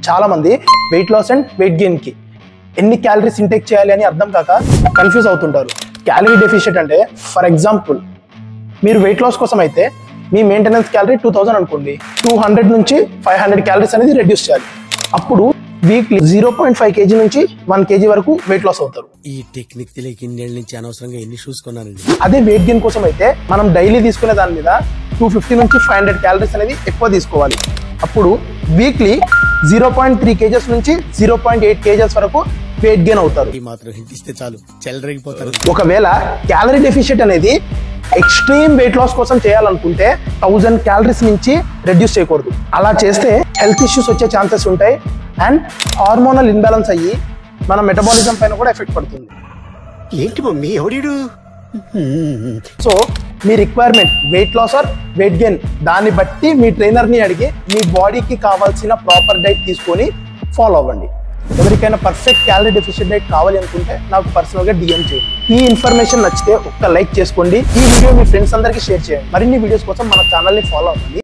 చాలా మంది weight loss and weight gain కి ఎన్ని క్యాలరీస్ ఇంటేక్ చేయాలి అని అర్థం కాక కన్ఫ్యూజ్ అవుతుంటారు. క్యాలరీ డెఫిషియట్ అంటే ఫర్ ఎగ్జాంపుల్ మీరు వెయిట్ లాస్ కోసం అయితే మీ మెయింటెనెన్స్ క్యాలరీ 2000 అనుకోండి, 200 నుంచి 500 క్యాలరీస్ అనేది రెడ్యూస్ చేయాలి. అప్పుడు వీక్లీ 0.5 kg నుంచి 1 kg వరకు వెయిట్ లాస్ అవుతారు. ఈ టెక్నిక్ తెలియక ఇన్నేళ్ళ నుంచి అనవసరంగా ఎన్ని షూస్ కొన్నానండి. అదే వెయిట్ గెయిన్ కోసం అయితే మనం డైలీ తీసుకునే దాని మీద 250 నుంచి 500 క్యాలరీస్ అనేది ఎక్కువ తీసుకోవాలి. అప్పుడు వీక్లీ 0.3 kgs నుంచి 0.8 kgs వరకు వెయిట్ గెయిన్ అవుతారు. ఈ మాత్రం హింట్ ఇస్తే చాలు చెలరేగిపోతారు. ఒకవేళ క్యాలరీ డెఫిషియట్ అనేది ఎక్స్ట్రీమ్ వెయిట్ లాస్ కోసం చేయాలనుకుంటే 1000 క్యాలరీస్ నుంచి రెడ్యూస్ చేయకూడదు. అలా చేస్తే హెల్త్ ఇష్యూస్ వచ్చే ఛాన్సెస్ ఉంటాయి అండ్ హార్మోనల్ ఇన్బ్యాలెన్స్ అయ్యి మన మెటబాలిజం పైన కూడా ఎఫెక్ట్ పడుతుంది. ఏంటి మమ్మీ ఎవడీడు? సో మీ requirement weight loss or weight gain దాన్ని బట్టి మీ ట్రైనర్ని అడిగి మీ బాడీకి కావాల్సిన ప్రాపర్ డైట్ తీసుకొని ఫాలో అవ్వండి. ఎవరికైనా పర్ఫెక్ట్ క్యాలరీ డెఫిషియట్ డైట్ కావాలి అనుకుంటే నాకు పర్సనల్గా DM చేయండి. ఈ ఇన్ఫర్మేషన్ నచ్చితే ఒక్క లైక్ చేసుకోండి. ఈ వీడియో మీ ఫ్రెండ్స్ అందరికీ షేర్ చేయండి. మరిన్ని వీడియోస్ కోసం మన ఛానల్ని ఫాలో అవ్వండి.